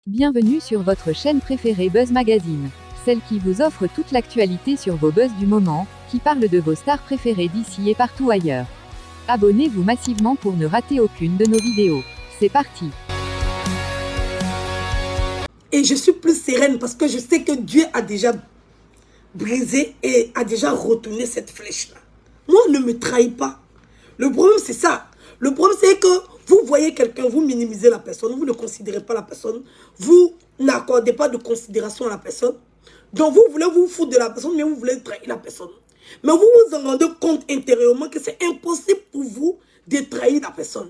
Bienvenue sur votre chaîne préférée Buzz Magazine, celle qui vous offre toute l'actualité sur vos buzz du moment, qui parle de vos stars préférées d'ici et partout ailleurs. Abonnez-vous massivement pour ne rater aucune de nos vidéos. C'est parti! Et je suis plus sereine parce que je sais que Dieu a déjà brisé et a déjà retourné cette flèche-là. Moi, ne me trahis pas. Le problème, c'est ça. Le problème, c'est que vous voyez quelqu'un, vous minimisez la personne, vous ne considérez pas la personne, vous n'accordez pas de considération à la personne. Donc, vous voulez vous foutre de la personne, mais vous voulez trahir la personne. Mais vous vous en rendez compte intérieurement que c'est impossible pour vous de trahir la personne.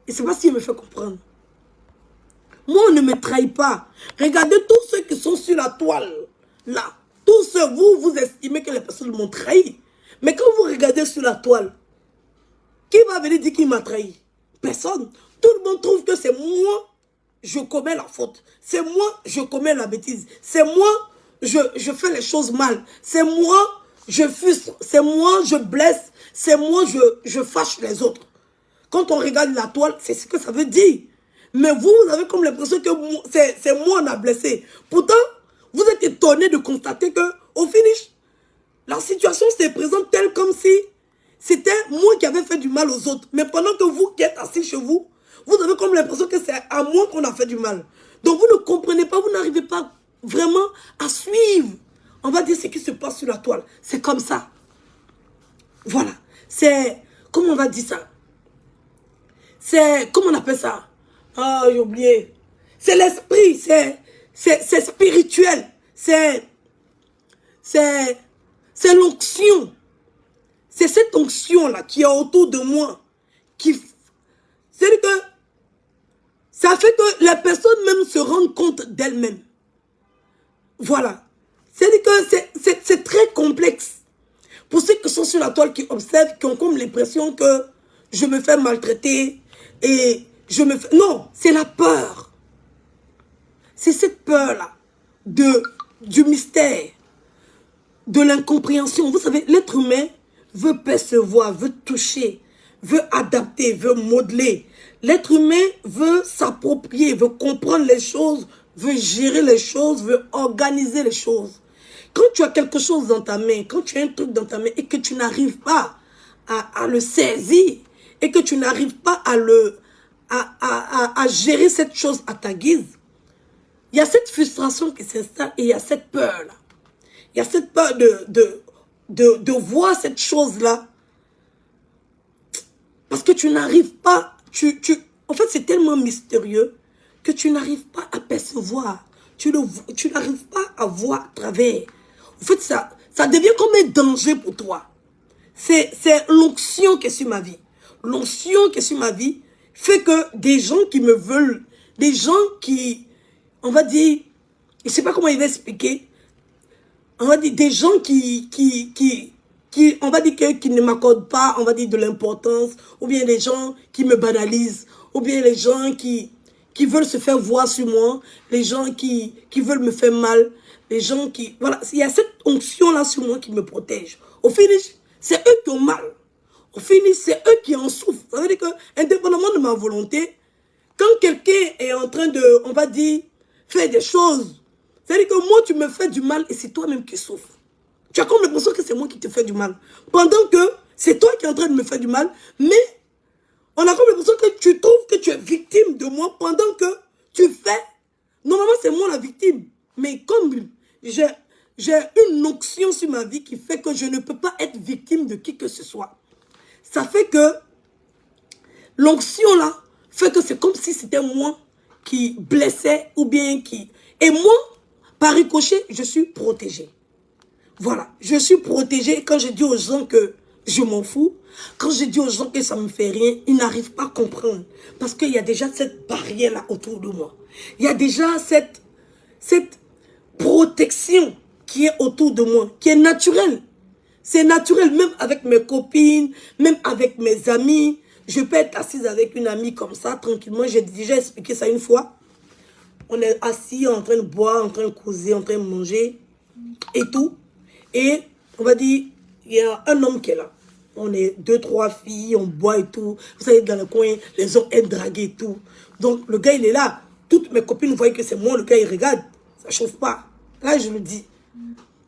Et c'est pas ce qui me fait comprendre. Moi, on ne me trahit pas. Regardez tous ceux qui sont sur la toile, là. Tous ceux, vous estimez que les personnes m'ont trahi. Mais quand vous regardez sur la toile, qui va venir dire qu'il m'a trahi? Personne. Tout le monde trouve que c'est moi, je commets la faute. C'est moi, je commets la bêtise. C'est moi, je fais les choses mal. C'est moi, je frustre. C'est moi, je blesse. C'est moi, je fâche les autres. Quand on regarde la toile, c'est ce que ça veut dire. Mais vous avez comme l'impression que c'est moi on a blessé. Pourtant, vous êtes étonné de constater que au finish, la situation se présente telle comme si c'était moi qui avais fait du mal aux autres. Mais pendant que vous qui êtes assis chez vous, vous avez comme l'impression que c'est à moi qu'on a fait du mal. Donc vous ne comprenez pas, vous n'arrivez pas vraiment à suivre. On va dire ce qui se passe sur la toile. C'est comme ça. Voilà. C'est, comment on va dire ça? C'est, comment on appelle ça? Ah, j'ai oublié. C'est l'esprit, c'est spirituel. C'est l'onction. C'est cette onction-là qui est autour de moi. C'est-à-dire que ça fait que les personnes même se rendent compte d'elles-mêmes. Voilà. C'est-à-dire que c'est très complexe. Pour ceux qui sont sur la toile, qui observent, qui ont comme l'impression que je me fais maltraiter et je me fais... Non, c'est la peur. C'est cette peur-là du mystère, de l'incompréhension. Vous savez, l'être humain veut percevoir, veut toucher, veut adapter, veut modeler. L'être humain veut s'approprier, veut comprendre les choses, veut gérer les choses, veut organiser les choses. Quand tu as quelque chose dans ta main, quand tu as un truc dans ta main et que tu n'arrives pas à le saisir et que tu n'arrives pas à gérer cette chose à ta guise, il y a cette frustration qui s'installe et il y a cette peur-là. Il y a cette peur de voir cette chose-là parce que tu n'arrives pas, en fait c'est tellement mystérieux que tu n'arrives pas à percevoir, tu n'arrives pas à voir à travers. En fait ça devient comme un danger pour toi. C'est l'onction qui est sur ma vie. L'onction qui est sur ma vie fait que des gens qui me veulent, des gens qui, on va dire, je ne sais pas comment il va expliquer, on va dire des gens qui on va dire qui ne m'accordent pas, on va dire de l'importance, ou bien des gens qui me banalisent, ou bien les gens qui veulent se faire voir sur moi, les gens qui veulent me faire mal, les gens qui, voilà, il y a cette onction-là sur moi qui me protège. Au finish, c'est eux qui ont mal. Au finish, c'est eux qui en souffrent. Ça veut dire que, indépendamment de ma volonté, quand quelqu'un est en train de, on va dire, faire des choses, c'est-à-dire que moi, tu me fais du mal et c'est toi-même qui souffres. Tu as comme l'impression que c'est moi qui te fais du mal. Pendant que c'est toi qui es en train de me faire du mal, mais on a comme l'impression que tu trouves que tu es victime de moi pendant que tu fais. Normalement, c'est moi la victime. Mais comme j'ai une onction sur ma vie qui fait que je ne peux pas être victime de qui que ce soit. Ça fait que l'onction là fait que c'est comme si c'était moi qui blessais ou bien qui... Et moi, par ricochet, je suis protégée. Voilà, je suis protégée. Quand je dis aux gens que je m'en fous, quand je dis aux gens que ça ne me fait rien, ils n'arrivent pas à comprendre. Parce qu'il y a déjà cette barrière-là autour de moi. Il y a déjà cette protection qui est autour de moi, qui est naturelle. C'est naturel, même avec mes copines, même avec mes amis. Je peux être assise avec une amie comme ça, tranquillement. J'ai déjà expliqué ça une fois. On est assis en train de boire, en train de causer, en train de manger et tout. Et on va dire, il y a un homme qui est là. On est 2, 3 filles, on boit et tout. Vous savez, dans le coin, les hommes aiment draguer et tout. Donc, le gars, il est là. toutes mes copines voient que c'est moi, le gars, il regarde. Ça chauffe pas. Là, je le dis.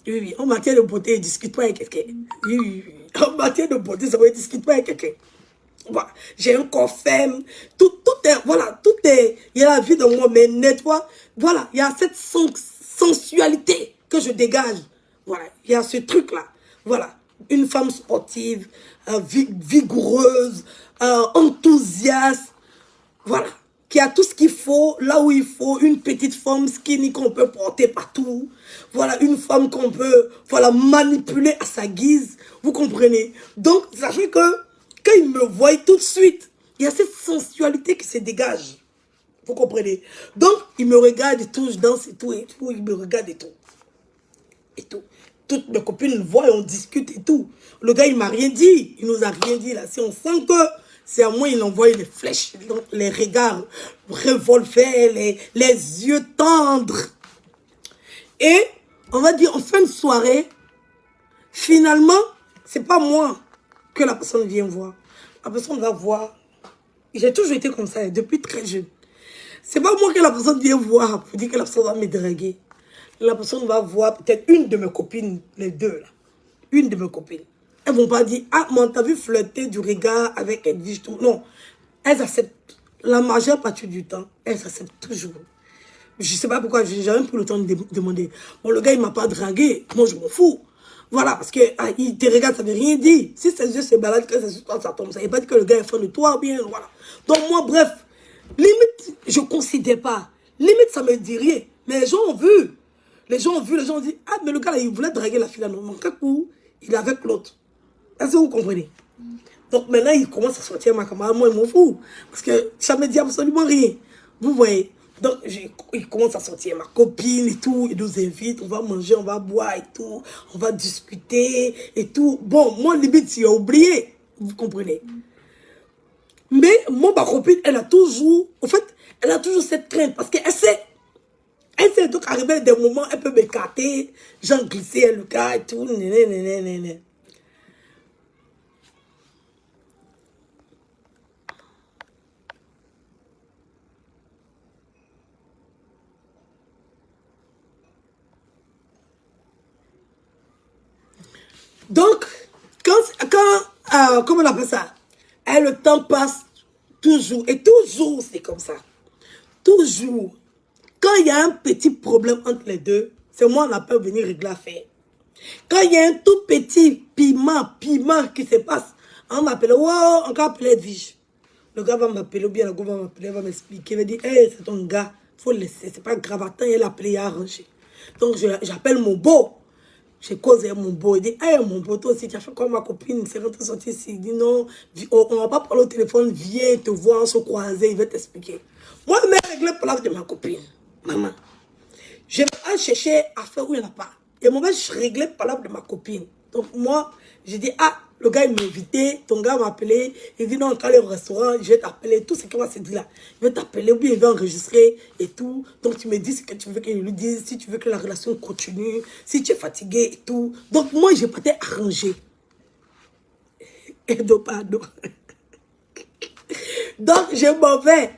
Oui, oui, en matière de beauté, il ne discute pas avec quelqu'un. Oui, oui, oui. En matière de beauté, ça ne discute pas avec quelqu'un. Voilà. J'ai un corps ferme. Tout est, voilà, tout est, il y a la vie dans moi, mais nettoie. Voilà, il y a cette sensualité que je dégage. Voilà, il y a ce truc-là. Voilà, une femme sportive, vigoureuse, enthousiaste. Voilà, qui a tout ce qu'il faut, là où il faut, une petite femme skinny qu'on peut porter partout. Voilà, une femme qu'on peut, voilà, manipuler à sa guise. Vous comprenez? Donc, ça fait que, quand il me voit tout de suite, il y a cette sensualité qui se dégage. Vous comprenez? Donc, il me regarde et tout, je danse et tout, il me regarde et tout. Et tout. Toutes mes copines le voient et on discute et tout. Le gars, il m'a rien dit. Il nous a rien dit là. Si on sent que c'est à moi, il envoie les flèches, donc les regards revolvés, les yeux tendres. Et, on va dire, en fin de soirée, finalement, c'est pas moi que la personne vient voir. La personne va voir. J'ai toujours été comme ça, depuis très jeune. C'est pas moi que la personne vient voir pour dire que la personne va me draguer. La personne va voir peut-être une de mes copines, les deux là. Une de mes copines. Elles vont pas dire, ah, mais t'as vu flirter du regard avec Edwige, tout. Non. Elles acceptent. La majeure partie du temps, elles acceptent toujours. Je sais pas pourquoi, j'ai jamais pris le temps de demander. Bon, le gars, il m'a pas dragué. Moi, je m'en fous. Voilà, parce que ah, il te regarde, ça veut rien dire. Si ses yeux se baladent, que ça tombe. Ça veut pas dire que le gars est fan de toi, bien, voilà. Donc, moi, bref, limite, je considère pas. Limite, ça me dit rien. Mais les gens ont vu. Les gens ont vu, les gens ont dit, ah, mais le gars, là, il voulait draguer la fille, là, non, mon coup, il est avec l'autre. Est-ce que vous comprenez? Donc, maintenant, il commence à sortir ma camarade, moi, il m'en fout. Parce que ça me dit absolument rien. Vous voyez? Donc, il commence à sortir ma copine et tout, il nous invite, on va manger, on va boire et tout, on va discuter et tout. Bon, moi, limite, il a oublié, vous comprenez. Mais moi, ma copine, elle a toujours, en fait, elle a toujours cette crainte parce qu'elle sait. Elle sait donc arriver à des moments, elle peut m'écarter, j'en glisser le cas et tout, néné. Donc, comment on appelle ça? Et le temps passe toujours. Et toujours, c'est comme ça. Toujours. Quand il y a un petit problème entre les deux, c'est moi, on appelle venir régler l'affaire. Quand il y a un tout petit piment qui se passe, on m'appelle, wow, on va appeler Edwige. Le gars va m'appeler, ou bien le gars va m'appeler, va m'expliquer, il va dire, hey, c'est ton gars, faut le laisser, c'est pas grave, attends, il a appelé, il a arrangé. Donc, j'appelle mon beau. J'ai causé mon beau. Il dit, hey, mon beau, toi aussi, tu as fait comme ma copine, c'est rentré sorti ici. Il dit, non, on va pas parler au téléphone, viens te voir, on se croiser, il va t'expliquer. Moi, je vais régler le problème de ma copine, maman. Je vais pas chercher à faire où il n'y en a pas. Et moi, je réglais le problème de ma copine. Donc, moi, j'ai dit, ah, le gars, il m'a invité, ton gars m'a appelé, il dit, non, quand aller au restaurant, je vais t'appeler, tout ce qu'il va se dire là. Il va t'appeler, ou bien il va enregistrer et tout. Donc, tu me dis ce que tu veux qu'il lui dise, si tu veux que la relation continue, si tu es fatigué et tout. Donc, moi, je pas été arrangé. Et donc, pardon. Donc, je m'en vais.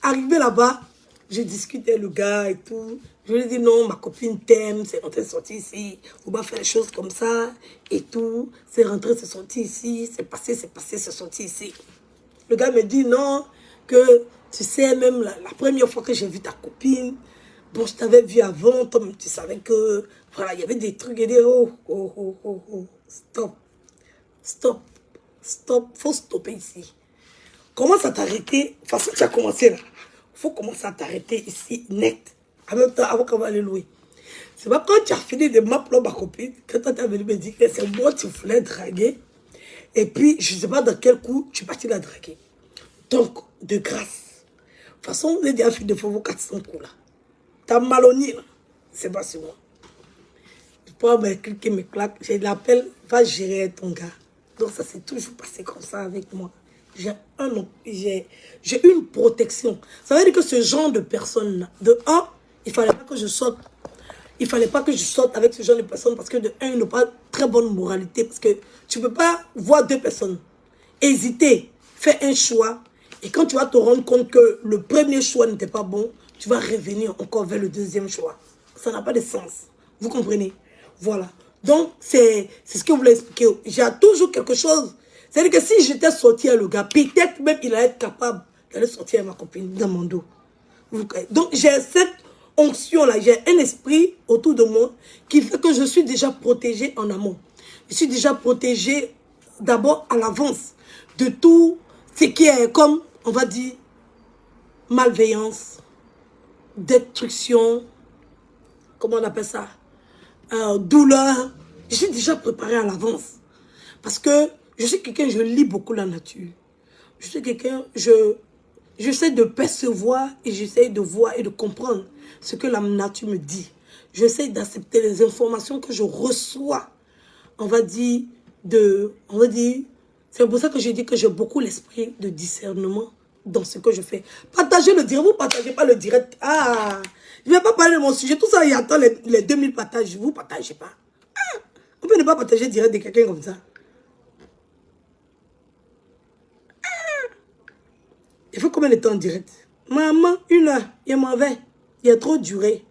Arrivé là-bas, je discutais le gars et tout. Je lui ai dit non, ma copine t'aime, c'est rentré, c'est sorti ici. On va faire les choses comme ça et tout. C'est rentré, c'est sorti ici. C'est passé, c'est sorti ici. Le gars me dit non, que tu sais, même la première fois que j'ai vu ta copine, bon, je t'avais vu avant, toi, tu savais que, voilà, il y avait des trucs. Et dire oh, stop, faut stopper ici. Commence à t'arrêter. De toute façon, tu as commencé là. Faut commencer à t'arrêter ici, net. En même temps, avant qu'on va aller louer. C'est pas quand tu as fini de m'appeler ma copine, que toi, tu as venu me dire que c'est moi tu voulais draguer. Et puis, je ne sais pas dans quel coup, tu es parti la draguer. Donc, de grâce. De toute façon, vous avez déjà fait de vos 400 coups là. T'as malhonnête là. C'est pas sur moi. Je peux me cliquer, me claque. Je l'appelle, va gérer ton gars. Donc, ça s'est toujours passé comme ça avec moi. J'ai une protection. Ça veut dire que ce genre de personnes-là, de un, il ne fallait pas que je sorte. Il ne fallait pas que je sorte avec ce genre de personnes parce que de un, ils n'ont pas très bonne moralité. Parce que tu ne peux pas voir deux personnes. Hésiter, faire un choix. Et quand tu vas te rendre compte que le premier choix n'était pas bon, tu vas revenir encore vers le deuxième choix. Ça n'a pas de sens. Vous comprenez? Voilà. Donc, c'est ce que vous voulez expliquer. J'ai toujours quelque chose. C'est-à-dire que si j'étais sorti à le gars, peut-être même il allait être capable d'aller sortir avec ma copine dans mon dos. Donc, j'ai cette onction-là. J'ai un esprit autour de moi qui fait que je suis déjà protégée en amont. Je suis déjà protégée d'abord à l'avance de tout ce qui est comme, on va dire, malveillance, destruction, comment on appelle ça, douleur. Je suis déjà préparée à l'avance. Parce que je suis quelqu'un, je lis beaucoup la nature. Je suis quelqu'un, j'essaie de percevoir et j'essaie de voir et de comprendre ce que la nature me dit. J'essaie d'accepter les informations que je reçois. On va dire, c'est pour ça que je dis que j'ai beaucoup l'esprit de discernement dans ce que je fais. Partagez le direct, vous ne partagez pas le direct. Ah, je ne vais pas parler de mon sujet. Tout ça, il attend les 2000 partages. Vous ne partagez pas. Ah, on peut ne pas partager le direct de quelqu'un comme ça. Il faut combien de temps en direct? Maman, 1 heure. Il m'en va. Il a trop duré.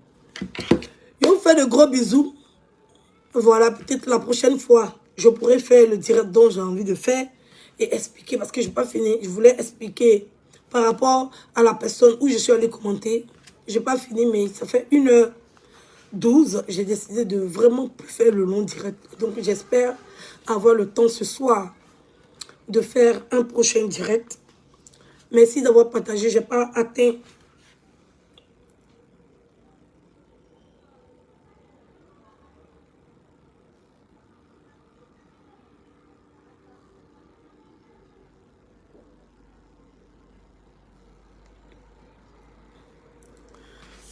Je vous fais de gros bisous. Voilà, peut-être la prochaine fois, je pourrais faire le direct dont j'ai envie de faire et expliquer, parce que je n'ai pas fini. Je voulais expliquer par rapport à la personne où je suis allée commenter. Je n'ai pas fini, mais ça fait 1h12. J'ai décidé de vraiment plus faire le long direct. Donc, j'espère avoir le temps ce soir de faire un prochain direct. Merci d'avoir partagé. Je n'ai pas atteint.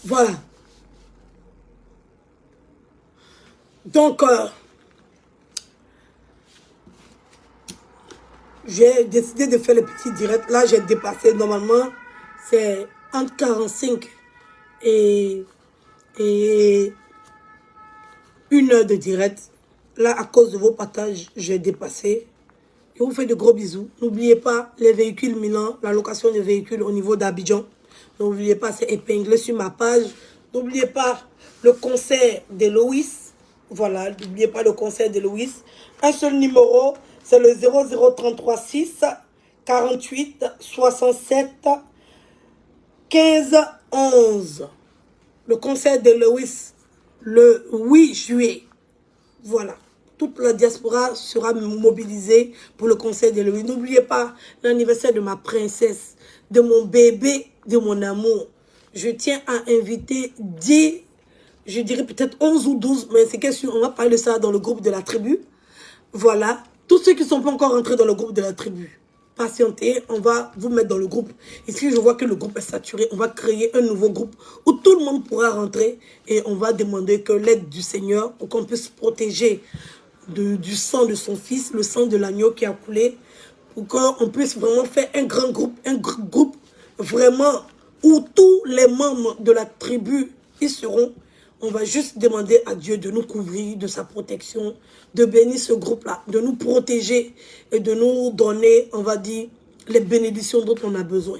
Voilà. Donc, j'ai décidé de faire le petit direct. Là, j'ai dépassé. Normalement, c'est entre 45 et 1 heure de direct. Là, à cause de vos partages, j'ai dépassé. Je vous fais de gros bisous. N'oubliez pas les véhicules Milan, la location des véhicules au niveau d'Abidjan. N'oubliez pas, c'est épinglé sur ma page. N'oubliez pas le concert de Loïs. Voilà, n'oubliez pas le concert de Loïs. Un seul numéro, c'est le 00336 48 67 15 11. Le concert de Loïs, le 8 juillet. Voilà. Toute la diaspora sera mobilisée pour le concert de Loïs. N'oubliez pas l'anniversaire de ma princesse, de mon bébé, de mon amour. Je tiens à inviter 10, je dirais peut-être 11 ou 12, mais c'est question, on va parler de ça dans le groupe de la tribu. Voilà. Tous ceux qui ne sont pas encore rentrés dans le groupe de la tribu, patientez, on va vous mettre dans le groupe. Ici, je vois que le groupe est saturé. On va créer un nouveau groupe où tout le monde pourra rentrer et on va demander que l'aide du Seigneur pour qu'on puisse protéger du sang de son fils, le sang de l'agneau qui a coulé, pour qu'on puisse vraiment faire un groupe vraiment où tous les membres de la tribu y seront. On va juste demander à Dieu de nous couvrir, de sa protection, de bénir ce groupe-là, de nous protéger et de nous donner, on va dire, les bénédictions dont on a besoin.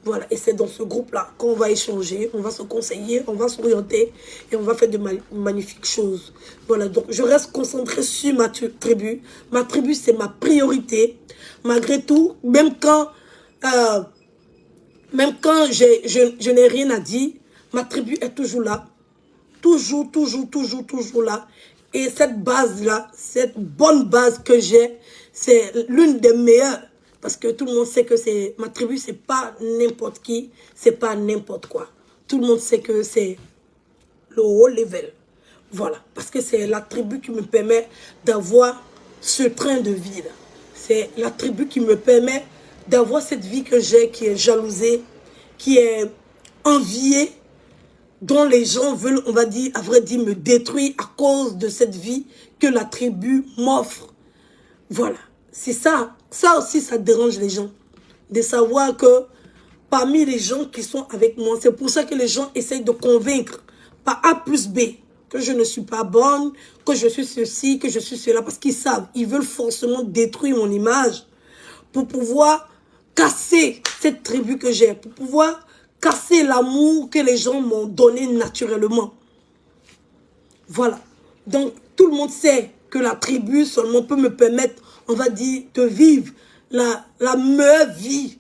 Voilà, et c'est dans ce groupe-là qu'on va échanger, on va se conseiller, on va s'orienter et on va faire de magnifiques choses. Voilà, donc je reste concentrée sur ma tribu. Ma tribu, c'est ma priorité. Malgré tout, même quand je n'ai rien à dire, ma tribu est toujours là. Toujours là. Et cette base-là, cette bonne base que j'ai, c'est l'une des meilleures. Parce que tout le monde sait que ma tribu, c'est pas n'importe qui, c'est pas n'importe quoi. Tout le monde sait que c'est le haut level. Voilà. Parce que c'est la tribu qui me permet d'avoir ce train de vie là. C'est la tribu qui me permet d'avoir cette vie que j'ai, qui est jalousée, qui est enviée, dont les gens veulent, on va dire, à vrai dire, me détruire à cause de cette vie que la tribu m'offre. Voilà. C'est ça. Ça aussi, ça dérange les gens. De savoir que parmi les gens qui sont avec moi, c'est pour ça que les gens essayent de convaincre par A plus B que je ne suis pas bonne, que je suis ceci, que je suis cela. Parce qu'ils savent, ils veulent forcément détruire mon image pour pouvoir casser cette tribu que j'ai, pour pouvoir casser l'amour que les gens m'ont donné naturellement. Voilà. Donc, tout le monde sait que la tribu seulement peut me permettre, on va dire, de vivre la meilleure vie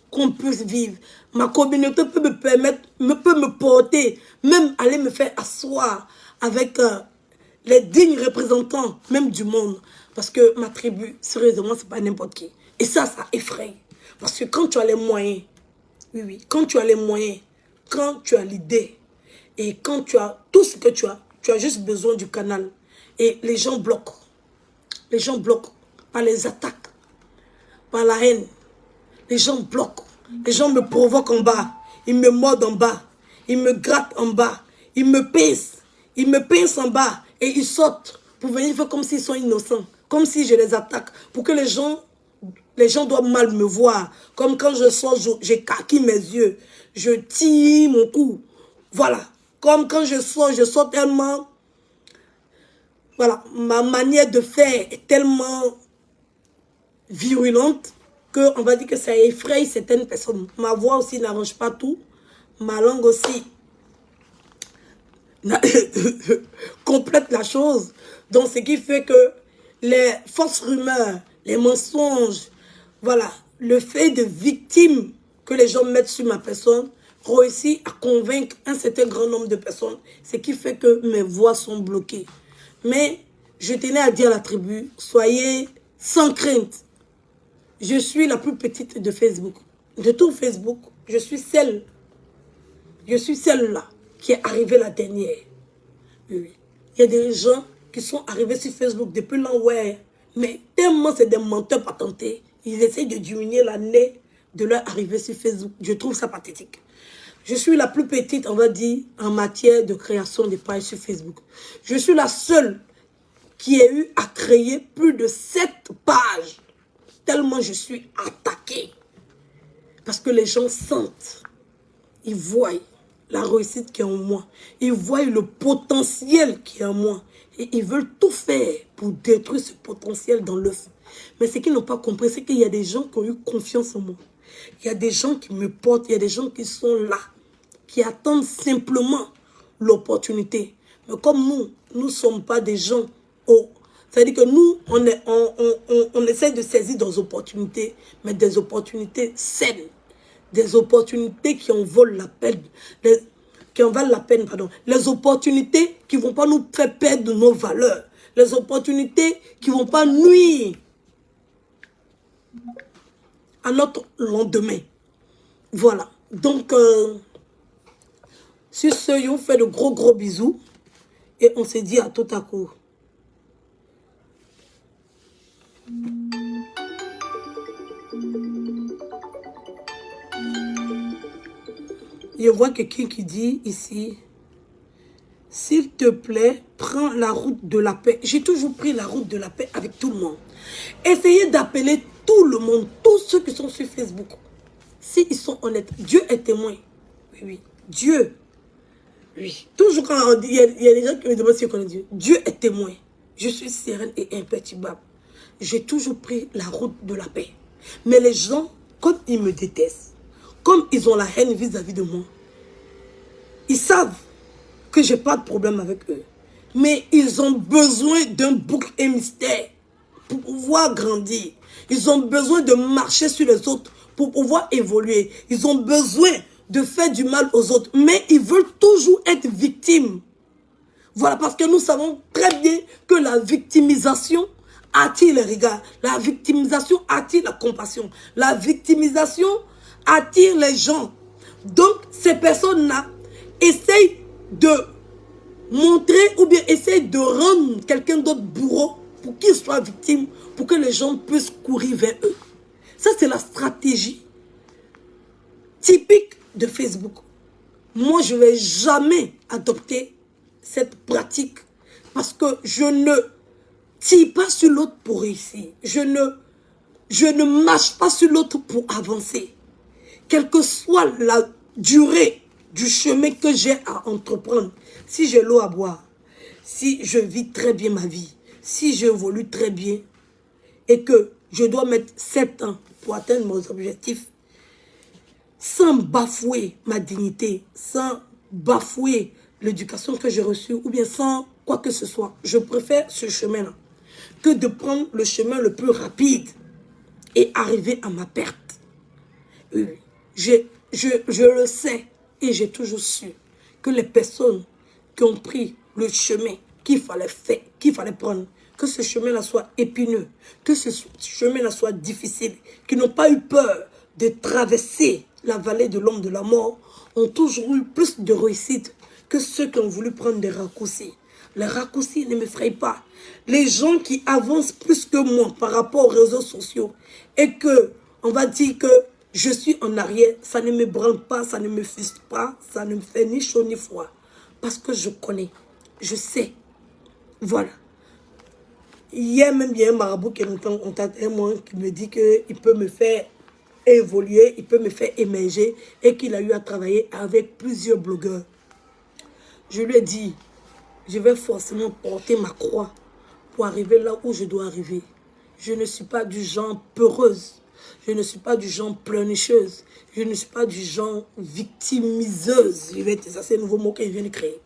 qu'on puisse vivre. Ma communauté peut me permettre, peut me porter, même aller me faire asseoir avec les dignes représentants, même du monde. Parce que ma tribu, sérieusement, c'est pas n'importe qui. Et ça effraie. Parce que quand tu as les moyens, oui, quand tu as les moyens, quand tu as l'idée, et quand tu as tout ce que tu as juste besoin du canal. Et les gens bloquent. Les gens bloquent par les attaques, par la haine. Les gens bloquent. Les gens me provoquent en bas. Ils me mordent en bas. Ils me grattent en bas. Ils me pincent. Ils me pincent en bas. Et ils sautent pour venir faire comme s'ils sont innocents. Comme si je les attaque. Pour que les gens doivent mal me voir. Comme quand je sors, j'ai caqué mes yeux. Je tire mon cou. Voilà. Comme quand je sors tellement... Voilà. Ma manière de faire est tellement virulente qu'on va dire que ça effraie certaines personnes. Ma voix aussi n'arrange pas tout. Ma langue aussi complète la chose. Donc, ce qui fait que les fausses rumeurs, les mensonges, voilà, le fait de victime que les gens mettent sur ma personne réussit à convaincre un certain grand nombre de personnes, ce qui fait que mes voix sont bloquées. Mais je tenais à dire à la tribu, soyez sans crainte. Je suis la plus petite de Facebook. De tout Facebook, je suis celle-là qui est arrivée la dernière. Oui. Il y a des gens qui sont arrivés sur Facebook depuis l'an, ouais. Mais tellement c'est des menteurs patentés, ils essayent de diminuer l'année de leur arrivée sur Facebook. Je trouve ça pathétique. Je suis la plus petite, on va dire, en matière de création de pages sur Facebook. Je suis la seule qui ait eu à créer plus de 7 pages. Tellement je suis attaquée. Parce que les gens sentent, ils voient la réussite qui est en moi. Ils voient le potentiel qui est en moi. Et ils veulent tout faire pour détruire ce potentiel dans l'œuf. Mais ce qu'ils n'ont pas compris, c'est qu'il y a des gens qui ont eu confiance en moi. Il y a des gens qui me portent, il y a des gens qui sont là, qui attendent simplement l'opportunité. Mais comme nous ne sommes pas des gens c'est-à-dire que nous, on essaie de saisir des opportunités, mais des opportunités saines. Des opportunités qui en valent la peine. Les opportunités qui ne vont pas nous faire perdre nos valeurs. Les opportunités qui ne vont pas nuire à notre lendemain. Voilà. Donc, sur ce, on fait de gros bisous. Et on se dit à tout à coup. Je vois quelqu'un qui dit ici, s'il te plaît, prends la route de la paix. J'ai toujours pris la route de la paix avec tout le monde. Essayez d'appeler tout le monde, tous ceux qui sont sur Facebook. S'ils sont honnêtes, Dieu est témoin. Oui, Dieu. Oui. Toujours quand on dit, il y a des gens qui me demandent si je connais Dieu. Dieu est témoin. Je suis sereine et imperturbable. J'ai toujours pris la route de la paix. Mais les gens, comme ils me détestent, comme ils ont la haine vis-à-vis de moi, ils savent que je n'ai pas de problème avec eux. Mais ils ont besoin d'un bouc et mystère pour pouvoir grandir. Ils ont besoin de marcher sur les autres pour pouvoir évoluer. Ils ont besoin de faire du mal aux autres. Mais ils veulent toujours être victimes. Voilà, parce que nous savons très bien que la victimisation attire les regards. La victimisation attire la compassion. La victimisation attire les gens. Donc, ces personnes-là essayent de montrer ou bien essayent de rendre quelqu'un d'autre bourreau pour qu'il soit victime, pour que les gens puissent courir vers eux. Ça, c'est la stratégie typique de Facebook. Moi, je ne vais jamais adopter cette pratique parce que je ne tire pas sur l'autre pour réussir. Je ne marche pas sur l'autre pour avancer. Quelle que soit la durée du chemin que j'ai à entreprendre, si j'ai l'eau à boire, si je vis très bien ma vie, si j'évolue très bien et que je dois mettre 7 ans pour atteindre mes objectifs, sans bafouer ma dignité, sans bafouer l'éducation que j'ai reçue, ou bien sans quoi que ce soit. Je préfère ce chemin-là que de prendre le chemin le plus rapide et arriver à ma perte. Oui, je le sais et j'ai toujours su que les personnes qui ont pris le chemin qu'il fallait faire, qu'il fallait prendre, que ce chemin-là soit épineux, que ce chemin-là soit difficile, qui n'ont pas eu peur de traverser la vallée de l'ombre de la mort, ont toujours eu plus de réussite que ceux qui ont voulu prendre des raccourcis. Les raccourcis ne m'effrayent pas. Les gens qui avancent plus que moi par rapport aux réseaux sociaux et que, on va dire que je suis en arrière, ça ne me branle pas, ça ne me frustre pas, ça ne me fait ni chaud ni froid. Parce que je connais, je sais. Voilà. Hier même, il y a un marabout qui est en tête et moi qui me dit qu'il peut me faire évoluer, il peut me faire émerger et qu'il a eu à travailler avec plusieurs blogueurs. Je lui ai dit, je vais forcément porter ma croix pour arriver là où je dois arriver. Je ne suis pas du genre peureuse. Je ne suis pas du genre pleurnicheuse. Je ne suis pas du genre victimiseuse. Ça, c'est un nouveau mot qu'il vient de créer.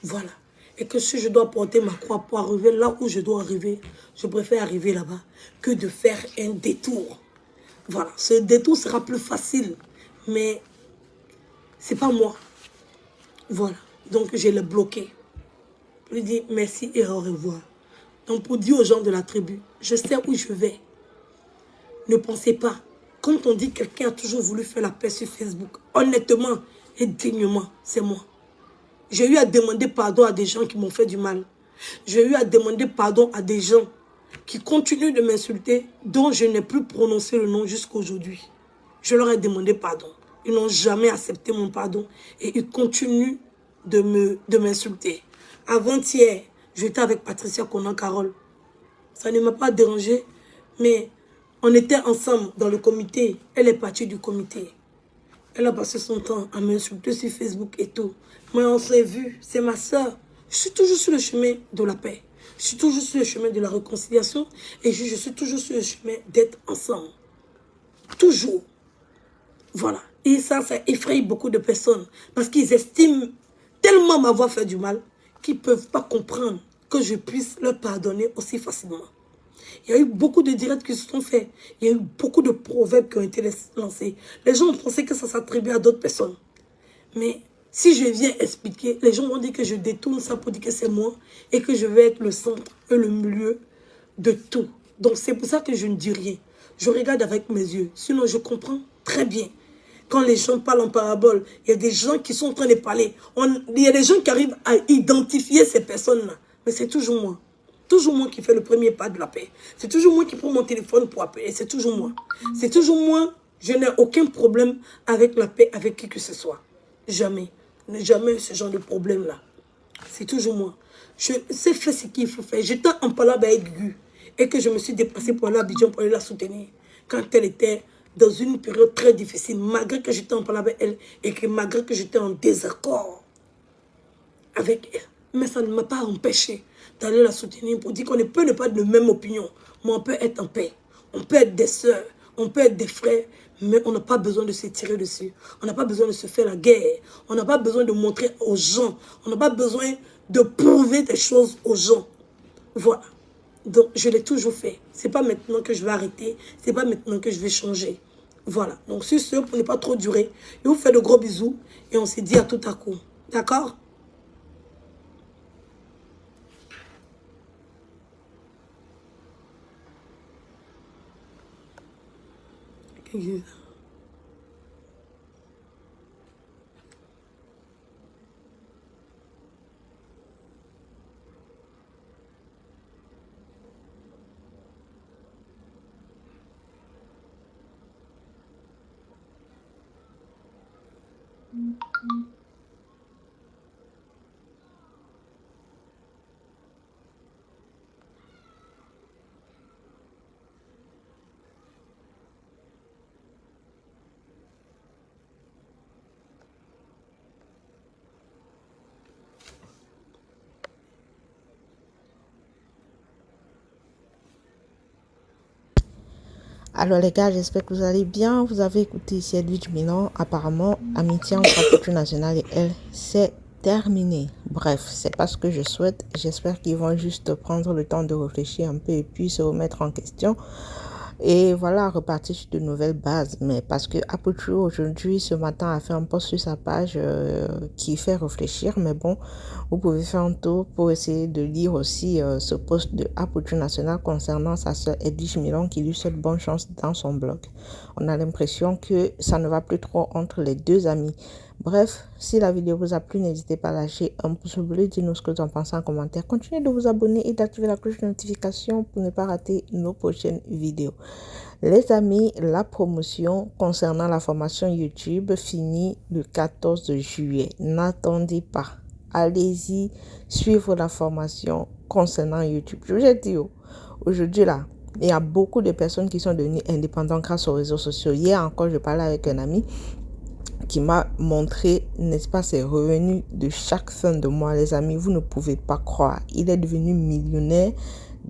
Voilà. Et que si je dois porter ma croix pour arriver là où je dois arriver, je préfère arriver là-bas que de faire un détour. Voilà. Ce détour sera plus facile. Mais c'est pas moi. Voilà. Donc, je l'ai bloqué. Je lui dis merci et au revoir. Donc, pour dire aux gens de la tribu, je sais où je vais. Ne pensez pas. Quand on dit que quelqu'un a toujours voulu faire la paix sur Facebook, honnêtement et dignement, c'est moi. J'ai eu à demander pardon à des gens qui m'ont fait du mal. J'ai eu à demander pardon à des gens qui continuent de m'insulter, dont je n'ai plus prononcé le nom jusqu'à aujourd'hui. Je leur ai demandé pardon. Ils n'ont jamais accepté mon pardon et ils continuent de m'insulter. Avant-hier, j'étais avec Patricia Conan-Carole. Ça ne m'a pas dérangé, mais on était ensemble dans le comité. Elle est partie du comité. Elle a passé son temps à m'insulter sur Facebook et tout. Mais on s'est vu, c'est ma soeur. Je suis toujours sur le chemin de la paix. Je suis toujours sur le chemin de la réconciliation. Et je suis toujours sur le chemin d'être ensemble. Toujours. Voilà. Et ça effraie beaucoup de personnes. Parce qu'ils estiment tellement m'avoir fait du mal qu'ils ne peuvent pas comprendre que je puisse leur pardonner aussi facilement. Il y a eu beaucoup de directs qui se sont faits. Il y a eu beaucoup de proverbes qui ont été lancés. Les gens ont pensé que ça s'attribue à d'autres personnes. Mais si je viens expliquer, les gens vont dire que je détourne ça pour dire que c'est moi et que je vais être le centre et le milieu de tout. Donc c'est pour ça que je ne dis rien. Je regarde avec mes yeux. Sinon, je comprends très bien. Quand les gens parlent en parabole, il y a des gens qui sont en train de parler. Il y a des gens qui arrivent à identifier ces personnes-là. Mais c'est toujours moi. Toujours moi qui fais le premier pas de la paix. C'est toujours moi qui prends mon téléphone pour appeler. C'est toujours moi. C'est toujours moi. Je n'ai aucun problème avec la paix, avec qui que ce soit. Jamais. Je n'ai jamais eu ce genre de problème-là. C'est toujours moi. Je sais faire ce qu'il faut faire. J'étais en palabre avec Gugu et que je me suis déplacée pour aller à Abidjan pour aller la soutenir. Quand elle était dans une période très difficile, malgré que j'étais en palabre avec elle et que malgré que j'étais en désaccord avec elle. Mais ça ne m'a pas empêché d'aller la soutenir pour dire qu'on ne peut ne pas être de même opinion, mais on peut être en paix. On peut être des sœurs, on peut être des frères, mais on n'a pas besoin de se tirer dessus. On n'a pas besoin de se faire la guerre. On n'a pas besoin de montrer aux gens. On n'a pas besoin de prouver des choses aux gens. Voilà. Donc, je l'ai toujours fait. Ce n'est pas maintenant que je vais arrêter. Ce n'est pas maintenant que je vais changer. Voilà. Donc, sur ce, pour ne pas trop durer, je vous fais de gros bisous et on se dit à tout à coup. D'accord? Yeah. Alors les gars, j'espère que vous allez bien. Vous avez écouté ici Edwidge Milan. Apparemment, Amitié entre Apothou National et elle, c'est terminé. Bref, c'est pas ce que je souhaite. J'espère qu'ils vont juste prendre le temps de réfléchir un peu et puis se remettre en question. Et voilà, repartir sur de nouvelles bases. Mais parce que Apothou aujourd'hui, ce matin, a fait un post sur sa page qui fait réfléchir. Mais bon, vous pouvez faire un tour pour essayer de lire aussi ce post de Apothou National concernant sa sœur Edwidge Milan qui lui souhaite bonne chance dans son blog. On a l'impression que ça ne va plus trop entre les deux amis. Bref, si la vidéo vous a plu, n'hésitez pas à lâcher un pouce bleu, dites-nous ce que vous en pensez en commentaire. Continuez de vous abonner et d'activer la cloche de notification pour ne pas rater nos prochaines vidéos. Les amis, la promotion concernant la formation YouTube finit le 14 juillet. N'attendez pas. Allez-y, suivre la formation concernant YouTube. Je vous ai dit, aujourd'hui là, il y a beaucoup de personnes qui sont devenues indépendantes grâce aux réseaux sociaux. Hier encore, je parlais avec un ami qui m'a montré, n'est-ce pas, ses revenus de chaque fin de mois. Les amis, vous ne pouvez pas croire. Il est devenu millionnaire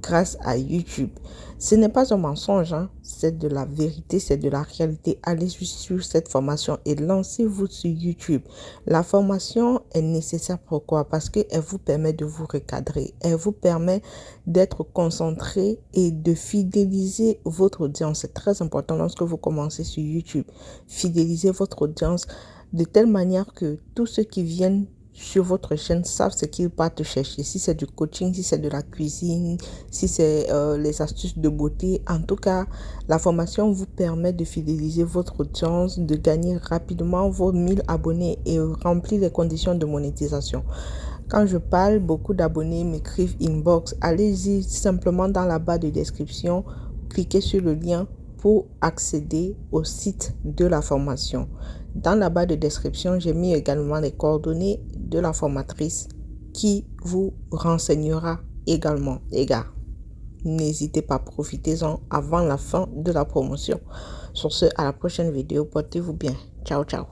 grâce à YouTube. Ce n'est pas un mensonge, hein? C'est de la vérité, c'est de la réalité. Allez sur cette formation et lancez-vous sur YouTube. La formation est nécessaire. Pourquoi? Parce qu'elle vous permet de vous recadrer. Elle vous permet d'être concentré et de fidéliser votre audience. C'est très important lorsque vous commencez sur YouTube. Fidéliser votre audience de telle manière que tous ceux qui viennent sur votre chaîne savent ce qu'ils partent chercher. Si c'est du coaching, si c'est de la cuisine, si c'est les astuces de beauté. En tout cas, la formation vous permet de fidéliser votre audience, de gagner rapidement vos 1000 abonnés et remplir les conditions de monétisation. Quand je parle, beaucoup d'abonnés m'écrivent inbox. Allez-y simplement dans la barre de description, cliquez sur le lien pour accéder au site de la formation. Dans la barre de description, j'ai mis également les coordonnées de la formatrice qui vous renseignera également. Les gars, n'hésitez pas, profitez-en avant la fin de la promotion. Sur ce, à la prochaine vidéo, portez-vous bien. Ciao, ciao.